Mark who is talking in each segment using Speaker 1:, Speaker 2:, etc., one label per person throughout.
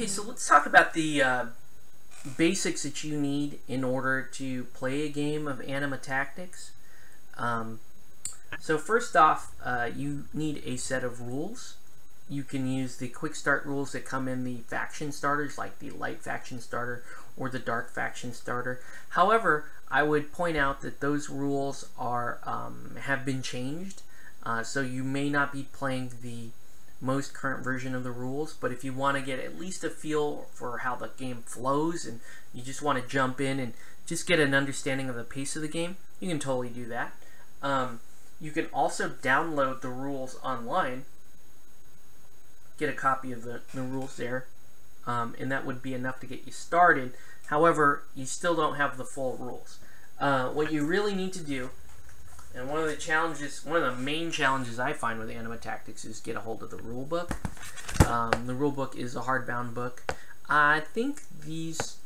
Speaker 1: Okay, so let's talk about the basics that you need in order to play a game of Anima Tactics. So first off, you need a set of rules. You can use the quick start rules that come in the faction starters, like the light faction starter or the dark faction starter. However, I would point out that those rules are have been changed, so you may not be playing the most current version of the rules, but if you want to get at least a feel for how the game flows and you just want to jump in and just get an understanding of the pace of the game, you can totally do that. You can also download the rules online, get a copy of the rules there, and that would be enough to get you started. However, you still don't have the full rules. What you really need to do, and one of the main challenges I find with Anima Tactics is get a hold of the rulebook. The rulebook is a hardbound book. I think these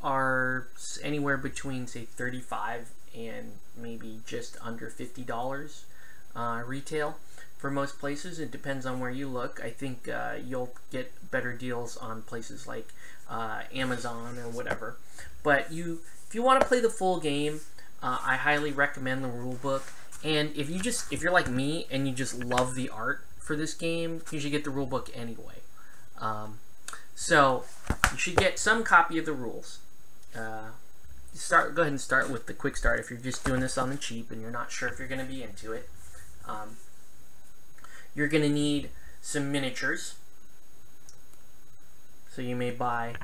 Speaker 1: are anywhere between, say, $35 and maybe just under $50 retail for most places. It depends on where you look. I think you'll get better deals on places like Amazon or whatever. But if you want to play the full game, I highly recommend the rulebook. And if you're like me and you just love the art for this game, you should get the rulebook anyway. So you should get some copy of the rules. Go ahead and start with the quick start if you're just doing this on the cheap and you're not sure if you're going to be into it. You're going to need some miniatures. So you may buy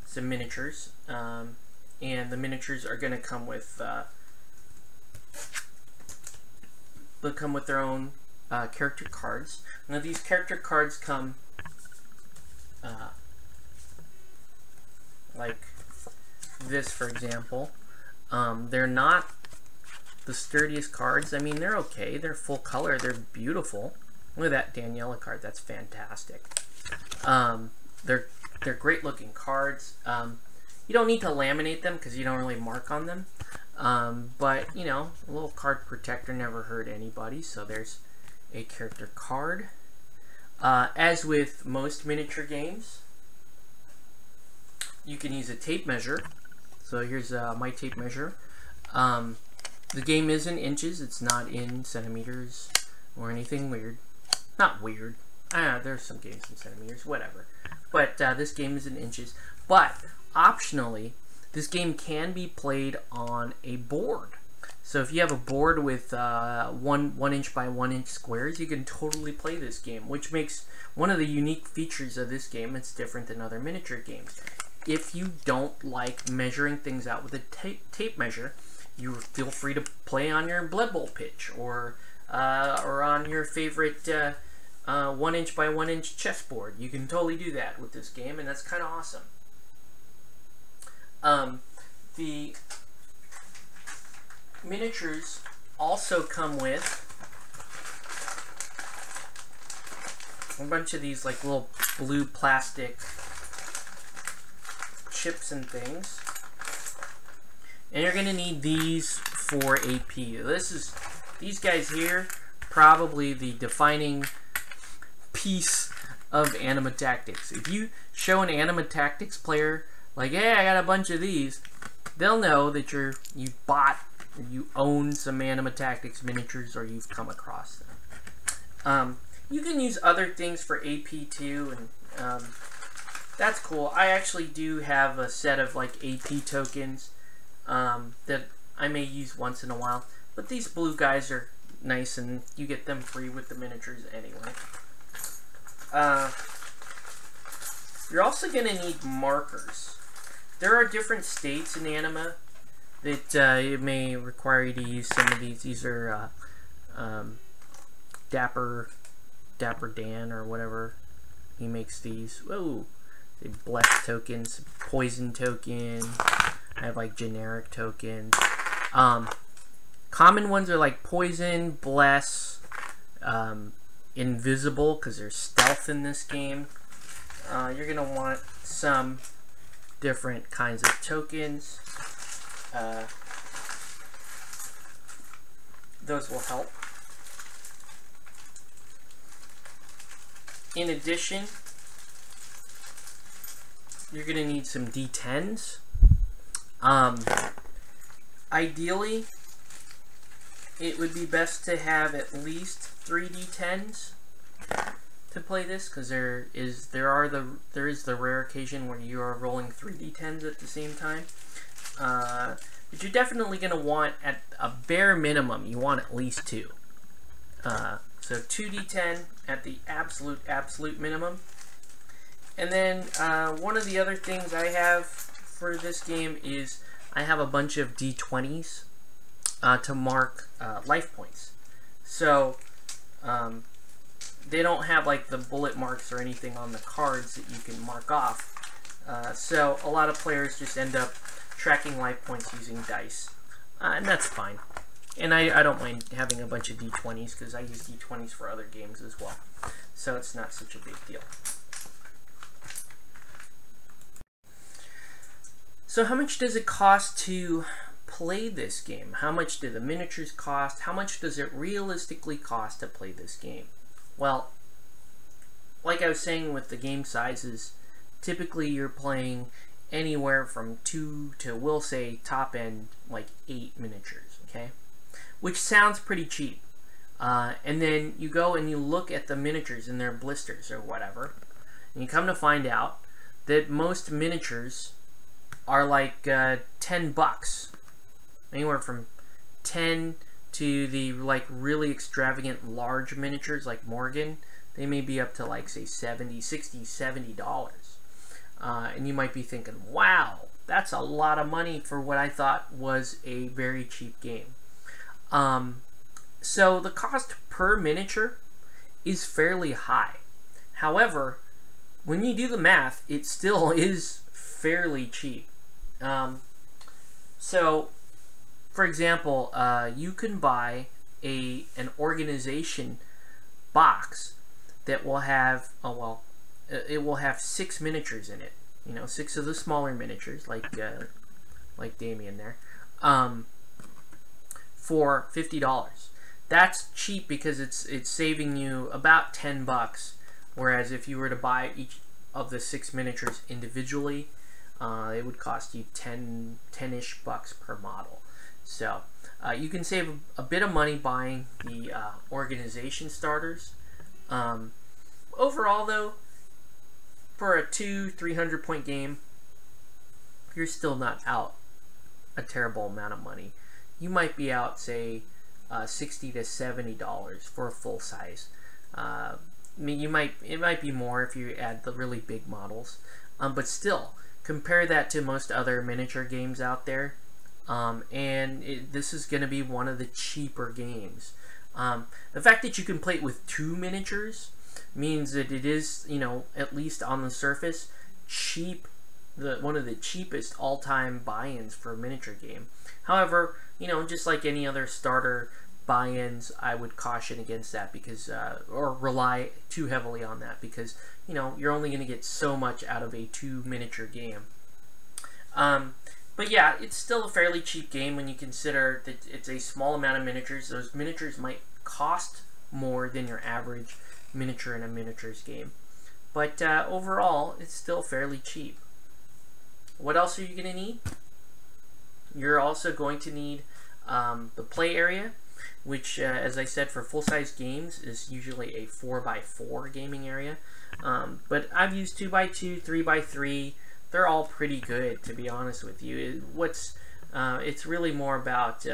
Speaker 1: some miniatures, and the miniatures are going to come with they'll come with their own character cards. Now these character cards come like this, for example. They're not the sturdiest cards. I mean, they're okay. They're full color. They're beautiful. Look at that Daniela card. That's fantastic. They're great looking cards. You don't need to laminate them because you don't really mark on them. But, you know, a little card protector never hurt anybody. So there's a character card. As with most miniature games, you can use a tape measure. So here's my tape measure. The game is in inches. It's not in centimeters or anything weird. Not weird. There's some games in centimeters, whatever. But this game is in inches. But optionally, this game can be played on a board. So if you have a board with 1 inch by 1 inch squares, you can totally play this game, which makes one of the unique features of this game. It's different than other miniature games. If you don't like measuring things out with a tape measure, you feel free to play on your Blood Bowl pitch or on your favorite 1 inch by 1 inch chessboard. You can totally do that with this game, and that's kind of awesome. The miniatures also come with a bunch of these like little blue plastic chips and things, and you're gonna need these for AP. These guys here, probably the defining piece of Anima Tactics. If you show an Anima Tactics player like, hey, I got a bunch of these, they'll know that you bought or you own some Anima Tactics miniatures or you've come across them. You can use other things for AP too, and that's cool. I actually do have a set of like AP tokens that I may use once in a while, but these blue guys are nice and you get them free with the miniatures anyway. You're also going to need markers. There are different states in Anima that it may require you to use some of these. These are Dapper Dan or whatever. He makes these. Whoa. Bless tokens, poison token. I have like generic tokens. Common ones are like poison, bless, invisible, because there's stealth in this game. You're gonna want some different kinds of tokens. Those will help. In addition, you're going to need some D10s. Ideally, it would be best to have at least 3 D10s to play this, because there is the rare occasion where you are rolling 3 D10s at the same time. But you're definitely going to want, at a bare minimum, you want at least 2. So 2 D10 at the absolute minimum. And then one of the other things I have for this game is I have a bunch of D20s to mark life points. So they don't have like the bullet marks or anything on the cards that you can mark off. So a lot of players just end up tracking life points using dice. And that's fine. And I don't mind having a bunch of D20s because I use D20s for other games as well. So it's not such a big deal. So how much does it cost to play this game? How much do the miniatures cost? How much does it realistically cost to play this game? Well, like I was saying with the game sizes, typically you're playing anywhere from 2 to, we'll say, top end, like 8 miniatures, okay? Which sounds pretty cheap. And then you go and you look at the miniatures in their blisters or whatever, and you come to find out that most miniatures are like 10 bucks. Anywhere from 10 to the like really extravagant large miniatures like Morgan, they may be up to like say $60, $70. And you might be thinking, wow, that's a lot of money for what I thought was a very cheap game. So the cost per miniature is fairly high. However, when you do the math, it still is fairly cheap. So, for example, you can buy an organization box that will have, it will have 6 miniatures in it. You know, 6 of the smaller miniatures, like Damien there, for $50. That's cheap because it's saving you about 10 bucks. Whereas if you were to buy each of the 6 miniatures individually, it would cost you 10-ish bucks per model. So you can save a bit of money buying the organization starters. Overall, though, for a 200-300 point game, you're still not out a terrible amount of money. You might be out, say, $60 to $70 for a full size. I mean, it might be more if you add the really big models, but still, compare that to most other miniature games out there, and this is going to be one of the cheaper games. The fact that you can play it with 2 miniatures means that it is, you know, at least on the surface, cheap. One of the cheapest all-time buy-ins for a miniature game. However, you know, just like any other starter buy-ins, I would caution against that because, or rely too heavily on that because, you know, you're only going to get so much out of a 2 miniature game. But yeah, it's still a fairly cheap game when you consider that it's a small amount of miniatures. Those miniatures might cost more than your average miniature in a miniatures game. But overall, it's still fairly cheap. What else are you going to need? You're also going to need the play area, which, as I said, for full-size games is usually a 4x4 gaming area. But I've used 2x2, 3x3. They're all pretty good, to be honest with you. It's really more about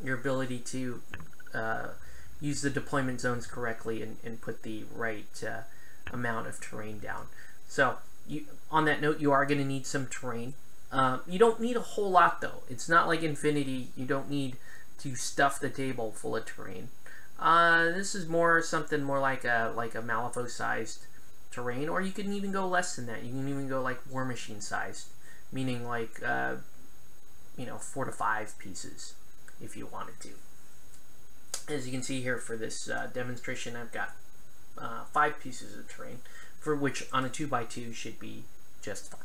Speaker 1: your ability to use the deployment zones correctly and put the right amount of terrain down. So, on that note, you are going to need some terrain. You don't need a whole lot, though. It's not like Infinity. You don't need to stuff the table full of terrain. This is something more like a Malifaux-sized terrain, or you can even go less than that. You can even go like War Machine-sized, meaning like 4 to 5 pieces if you wanted to. As you can see here for this demonstration, I've got 5 pieces of terrain, for which on a 2x2 should be just fine.